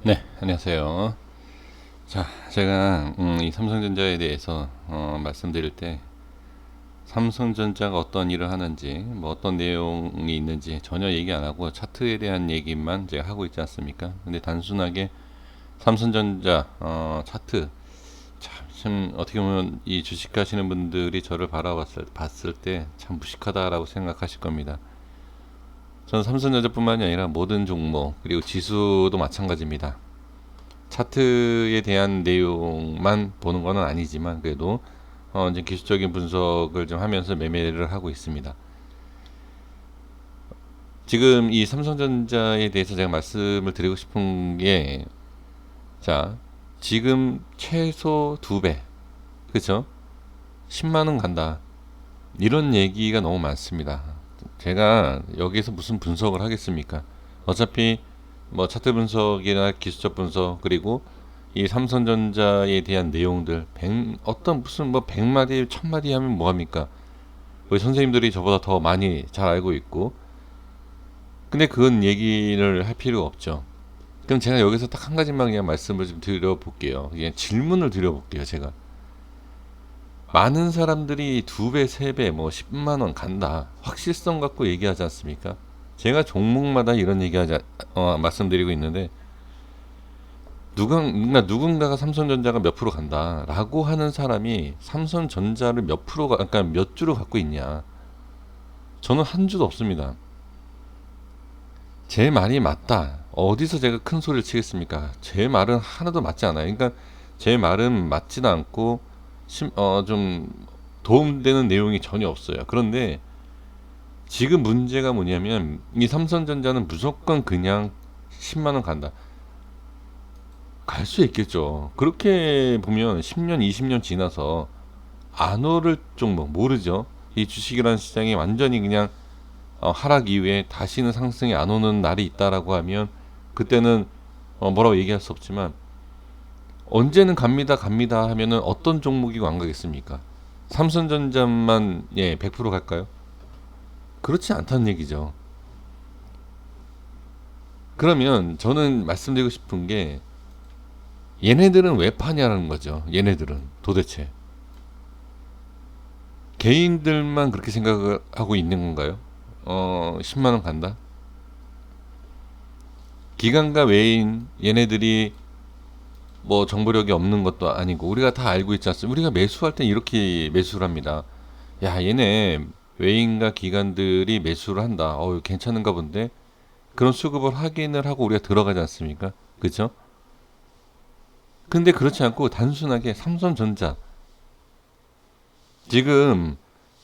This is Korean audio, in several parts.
네, 안녕하세요. 자, 제가 이 삼성전자에 대해서 말씀드릴 때 삼성전자가 어떤 일을 하는지, 뭐 어떤 내용이 있는지 전혀 얘기 안 하고 차트에 대한 얘기만 제가 하고 있지 않습니까? 근데 단순하게 삼성전자 차트 참 어떻게 보면 이 주식 하시는 분들이 저를 봤을 때 참 무식하다라고 생각하실 겁니다. 저는 삼성전자뿐만이 아니라 모든 종목 그리고 지수도 마찬가지입니다. 차트에 대한 내용만 보는 건 아니지만 그래도 이제 기술적인 분석을 좀 하면서 매매를 하고 있습니다. 지금 이 삼성전자에 대해서 제가 말씀을 드리고 싶은 게, 자, 지금 최소 2배, 그쵸? 10만 원 간다. 이런 얘기가 너무 많습니다. 제가 여기서 무슨 분석을 하겠습니까? 어차피 뭐 차트 분석이나 기술적 분석 그리고 이 삼성전자에 대한 내용들 어떤 무슨 뭐 100마디 1000마디 하면 뭐합니까? 우리 선생님들이 저보다 더 많이 잘 알고 있고, 근데 그건 얘기를 할 필요가 없죠. 그럼 제가 여기서 딱 한 가지만 그냥 말씀을 좀 드려볼게요. 그냥 질문을 드려볼게요. 제가 많은 사람들이 2배, 3배, 뭐 10만 원 간다 확실성 갖고 얘기하지 않습니까? 제가 종목마다 이런 얘기하자 말씀드리고 있는데, 누군가가 삼성전자가 몇 프로 간다라고 하는 사람이 삼성전자를 몇 프로가, 그러니까 몇 주로 갖고 있냐? 저는 한 주도 없습니다. 제 말이 맞다. 어디서 제가 큰 소리를 치겠습니까? 제 말은 하나도 맞지 않아요. 그러니까 제 말은 맞지도 않고 좀 도움되는 내용이 전혀 없어요. 그런데 지금 문제가 뭐냐면 이 삼성전자는 무조건 그냥 10만 원 간다. 갈 수 있겠죠. 그렇게 보면 10년, 20년 지나서 안 오를 종목 모르죠. 이 주식이라는 시장이 완전히 그냥 하락 이후에 다시는 상승이 안 오는 날이 있다라고 하면 그때는 뭐라고 얘기할 수 없지만 언제는 갑니다 하면은 어떤 종목이 안 가겠습니까? 삼성전자만 100% 갈까요? 그렇지 않다는 얘기죠. 그러면 저는 말씀드리고 싶은 게 얘네들은 왜 파냐라는 거죠. 얘네들은 도대체 개인들만 그렇게 생각을 하고 있는 건가요? 10만 원 간다. 기관과 외인 얘네들이 뭐 정보력이 없는 것도 아니고 우리가 다 알고 있지 않습니까? 우리가 매수할 땐 이렇게 매수를 합니다. 야, 얘네 외인과 기관들이 매수를 한다. 괜찮은가 본데. 그런 수급을 확인을 하고 우리가 들어가지 않습니까? 그죠? 근데 그렇지 않고 단순하게 삼성전자 지금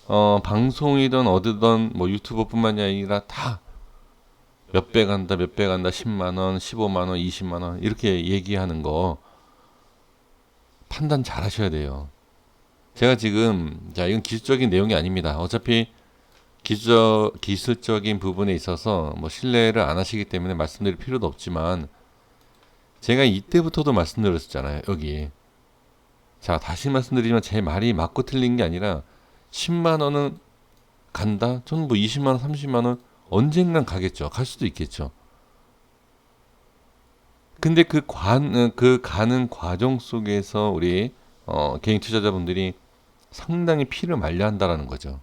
방송이든 어디든 뭐 유튜버뿐만이 아니라 다 몇 배 간다, 몇 배 간다, 10만 원, 15만 원, 20만 원 이렇게 얘기하는 거 판단 잘 하셔야 돼요. 제가 지금 자 이건 기술적인 내용이 아닙니다. 어차피 기술적인 부분에 있어서 뭐 신뢰를 안 하시기 때문에 말씀드릴 필요도 없지만 제가 이때부터도 말씀드렸잖아요. 여기 자 다시 말씀드리지만 제 말이 맞고 틀린 게 아니라 10만 원은 간다. 저는 뭐 20만 원, 30만 원 언젠간 가겠죠. 갈 수도 있겠죠. 근데 그 가는 과정 속에서 우리 개인 투자자분들이 상당히 피를 말려 한다라는 거죠.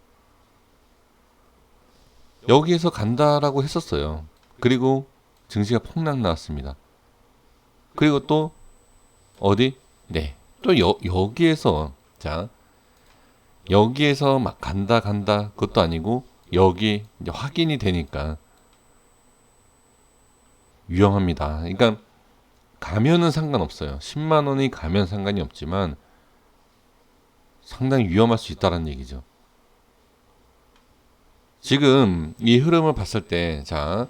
여기에서 간다라고 했었어요. 그리고 증시가 폭락 나왔습니다. 그리고 또 어디? 네. 또 여기에서 자 여기에서 막 간다 그것도 아니고 여기 이제 확인이 되니까 위험합니다. 그러니까 가면은 상관없어요. 10만 원이 가면 상관이 없지만 상당히 위험할 수 있다는 얘기죠. 지금 이 흐름을 봤을 때, 자,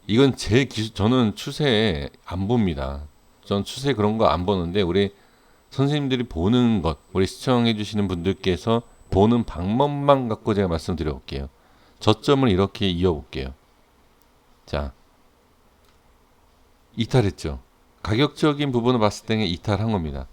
이건 저는 추세 안 봅니다. 전 추세 그런 거 안 보는데, 우리 선생님들이 보는 것, 우리 시청해 주시는 분들께서 보는 방법만 갖고 제가 말씀드려 볼게요. 저점을 이렇게 이어 볼게요. 자, 이탈했죠. 가격적인 부분을 봤을 때는 이탈한 겁니다.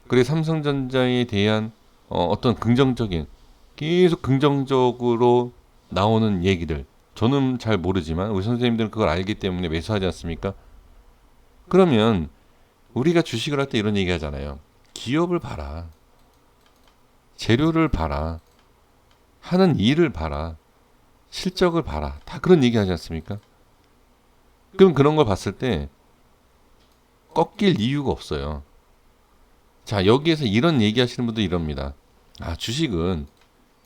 그리고 삼성전자에 대한 어떤 긍정적인 계속 긍정적으로 나오는 얘기들 저는 잘 모르지만 우리 선생님들은 그걸 알기 때문에 매수하지 않습니까? 그러면 우리가 주식을 할 때 이런 얘기 하잖아요. 기업을 봐라. 재료를 봐라. 하는 일을 봐라. 실적을 봐라. 다 그런 얘기 하지 않습니까? 그럼 그런 걸 봤을 때 꺾일 이유가 없어요. 자, 여기에서 이런 얘기 하시는 분도 이럽니다. 아, 주식은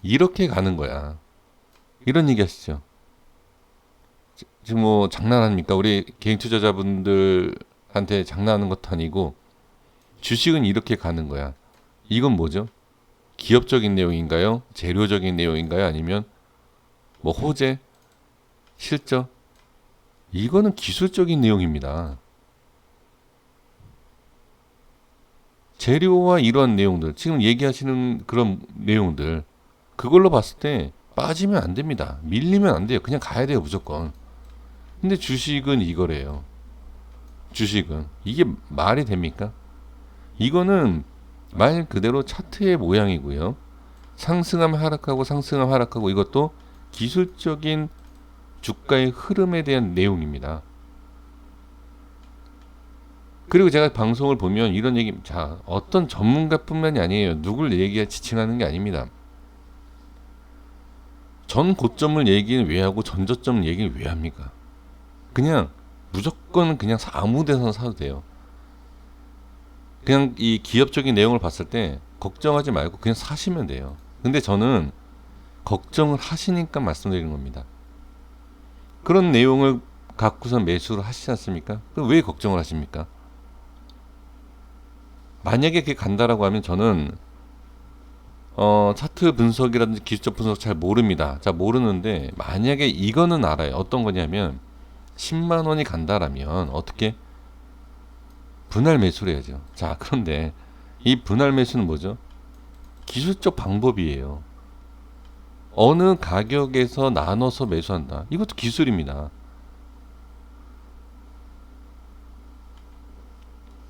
이렇게 가는 거야. 이런 얘기 하시죠. 지금 뭐 장난합니까? 우리 개인 투자자분들한테 장난하는 것도 아니고 주식은 이렇게 가는 거야. 이건 뭐죠? 기업적인 내용인가요? 재료적인 내용인가요? 아니면 뭐 호재, 실적? 이거는 기술적인 내용입니다. 재료와 이러한 내용들, 지금 얘기하시는 그런 내용들, 그걸로 봤을 때 빠지면 안 됩니다. 밀리면 안 돼요. 그냥 가야 돼요, 무조건. 근데 주식은 이거래요. 주식은. 이게 말이 됩니까? 이거는 말 그대로 차트의 모양이고요. 상승하면 하락하고 상승하면 하락하고 이것도 기술적인 주가의 흐름에 대한 내용입니다. 그리고 제가 방송을 보면 이런 얘기, 자, 어떤 전문가뿐만이 아니에요. 누굴 지칭하는 게 아닙니다. 전 고점을 얘기는 왜 하고 전 저점을 얘기를 왜 합니까? 그냥 무조건 그냥 아무 데서나 사도 돼요. 그냥 이 기업적인 내용을 봤을 때 걱정하지 말고 그냥 사시면 돼요. 근데 저는 걱정을 하시니까 말씀드리는 겁니다. 그런 내용을 갖고서 매수를 하시지 않습니까? 그럼 왜 걱정을 하십니까? 만약에 그게 간다라고 하면 저는 차트 분석이라든지 기술적 분석 잘 모릅니다. 자, 모르는데 만약에 이거는 알아요. 어떤 거냐면 10만 원이 간다라면 어떻게 분할 매수를 해야죠. 자, 그런데 이 분할 매수는 뭐죠? 기술적 방법이에요. 어느 가격에서 나눠서 매수한다. 이것도 기술입니다.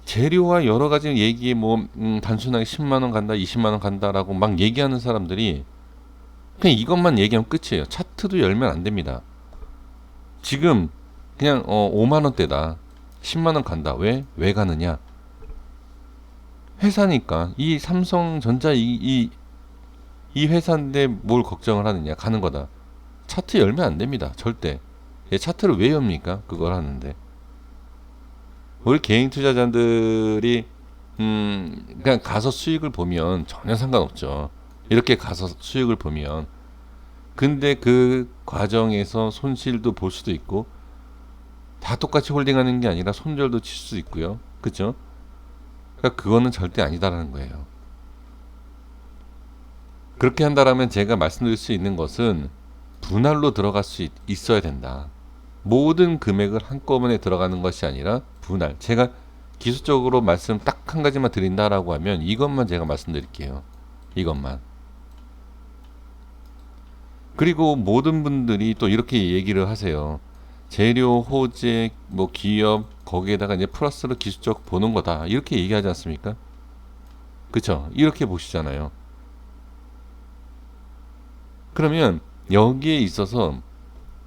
재료와 여러 가지 얘기에 뭐 단순하게 10만 원 간다, 20만 원 간다라고 막 얘기하는 사람들이 그냥 이것만 얘기하면 끝이에요. 차트도 열면 안 됩니다. 지금 그냥 5만 원대다. 10만 원 간다. 왜 가느냐? 회사니까 이 삼성전자 이 회사인데 뭘 걱정을 하느냐? 가는 거다. 차트 열면 안 됩니다. 절대. 차트를 왜 엽니까? 그걸 하는데. 우리 개인 투자자들이 그냥 가서 수익을 보면 전혀 상관없죠. 이렇게 가서 수익을 보면. 근데 그 과정에서 손실도 볼 수도 있고 다 똑같이 홀딩하는 게 아니라 손절도 칠 수 있고요. 그죠? 그러니까 그거는 절대 아니다라는 거예요. 그렇게 한다라면 제가 말씀드릴 수 있는 것은 분할로 들어갈 수 있어야 된다. 모든 금액을 한꺼번에 들어가는 것이 아니라 분할. 제가 기술적으로 말씀 딱 한 가지만 드린다라고 하면 이것만 제가 말씀드릴게요. 이것만. 그리고 모든 분들이 또 이렇게 얘기를 하세요. 재료, 호재, 뭐 기업 거기에다가 이제 플러스로 기술적 보는 거다. 이렇게 얘기하지 않습니까? 그쵸? 이렇게 보시잖아요. 그러면 여기에 있어서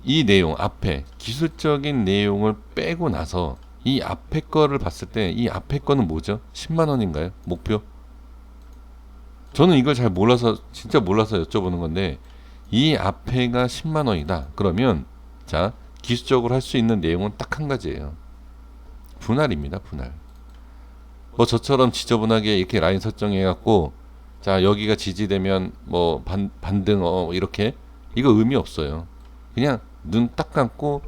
이 내용 앞에 기술적인 내용을 빼고 나서 이 앞에 거를 봤을 때 이 앞에 거는 뭐죠? 10만 원인가요? 목표? 저는 이걸 잘 몰라서 진짜 몰라서 여쭤보는 건데 이 앞에가 10만 원이다. 그러면 자, 기술적으로 할 수 있는 내용은 딱 한 가지예요. 분할입니다. 분할. 뭐 저처럼 지저분하게 이렇게 라인 설정해 갖고 자, 여기가 지지되면 뭐 반등 이렇게 이거 의미 없어요. 그냥 눈 딱 감고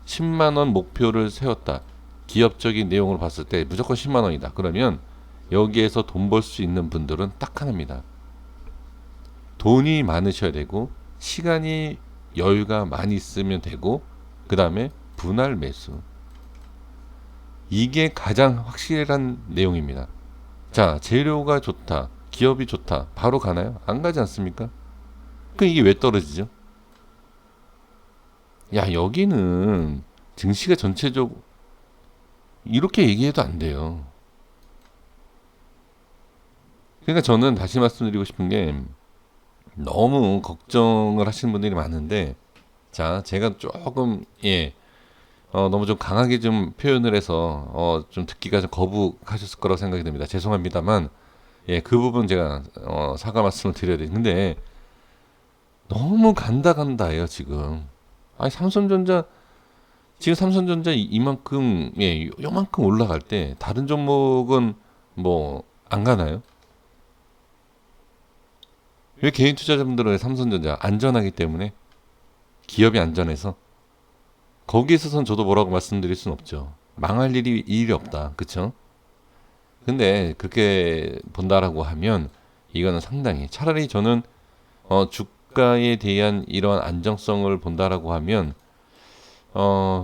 10만 원 목표를 세웠다. 기업적인 내용을 봤을 때 무조건 10만 원이다. 그러면 여기에서 돈 벌 수 있는 분들은 딱 하나입니다. 돈이 많으셔야 되고 시간이 여유가 많이 있으면 되고 그 다음에 분할 매수. 이게 가장 확실한 내용입니다. 자, 재료가 좋다. 기업이 좋다. 바로 가나요? 안 가지 않습니까? 그럼 이게 왜 떨어지죠? 야, 여기는 증시가 전체적으로 이렇게 얘기해도 안 돼요. 그러니까 저는 다시 말씀드리고 싶은 게 너무 걱정을 하시는 분들이 많은데 자, 제가 조금 너무 좀 강하게 좀 표현을 해서 좀 듣기가 좀 거북하셨을 거라고 생각이 듭니다. 죄송합니다만 예, 그 부분 제가 사과 말씀을 드려야 돼. 근데 너무 간다예요 지금. 아니 삼성전자 지금 삼성전자 이만큼 예, 요만큼 올라갈 때 다른 종목은 뭐 안 가나요? 왜 개인 투자자분들은 삼성전자 안전하기 때문에 기업이 안전해서 거기에 있어서는 저도 뭐라고 말씀드릴 수는 없죠. 망할 일이 없다. 그쵸? 근데 그렇게 본다라고 하면 이거는 상당히 차라리 저는 주가에 대한 이런 안정성을 본다라고 하면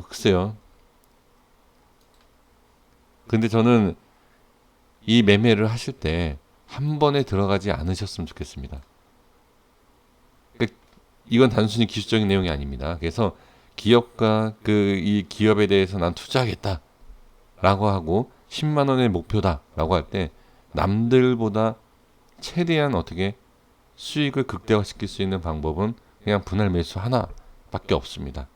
글쎄요. 근데 저는 이 매매를 하실 때 한 번에 들어가지 않으셨으면 좋겠습니다. 그러니까 이건 단순히 기술적인 내용이 아닙니다. 그래서 기업과 그 이 기업에 대해서 난 투자하겠다라고 하고 10만 원의 목표다라고 할 때 남들보다 최대한 어떻게 수익을 극대화시킬 수 있는 방법은 그냥 분할 매수 하나밖에 없습니다.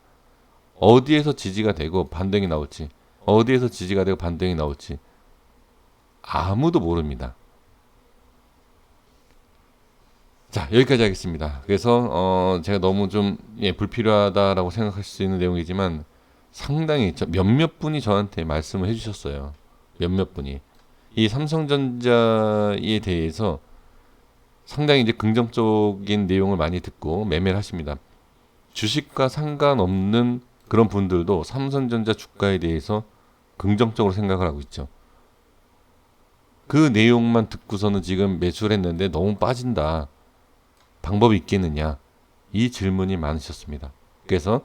어디에서 지지가 되고 반등이 나올지, 어디에서 지지가 되고 반등이 나올지 아무도 모릅니다. 자, 여기까지 하겠습니다. 그래서 제가 너무 좀 불필요하다라고 생각할 수 있는 내용이지만 상당히 몇몇 분이 저한테 말씀을 해주셨어요. 몇몇 분이 이 삼성전자에 대해서 상당히 이제 긍정적인 내용을 많이 듣고 매매를 하십니다. 주식과 상관없는 그런 분들도 삼성전자 주가에 대해서 긍정적으로 생각을 하고 있죠. 그 내용만 듣고서는 지금 매수를 했는데 너무 빠진다. 방법이 있겠느냐? 이 질문이 많으셨습니다. 그래서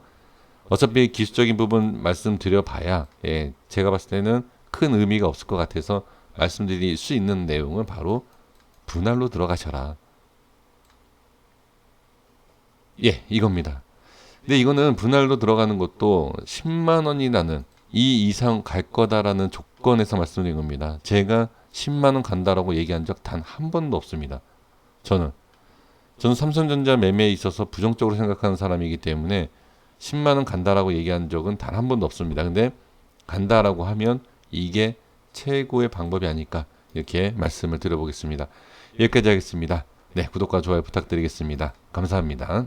어차피 기술적인 부분 말씀드려 봐야 제가 봤을 때는 큰 의미가 없을 것 같아서 말씀드릴 수 있는 내용은 바로 분할로 들어가셔라. 예, 이겁니다. 근데 이거는 분할로 들어가는 것도 10만 원이라는 이 이상 갈 거다라는 조건에서 말씀드린 겁니다. 제가 10만 원 간다라고 얘기한 적 단 한 번도 없습니다. 저는 삼성전자 매매에 있어서 부정적으로 생각하는 사람이기 때문에 10만 원 간다라고 얘기한 적은 단 한 번도 없습니다. 근데 간다라고 하면 이게 최고의 방법이 아닐까 이렇게 말씀을 드려보겠습니다. 여기까지 하겠습니다. 네, 구독과 좋아요 부탁드리겠습니다. 감사합니다.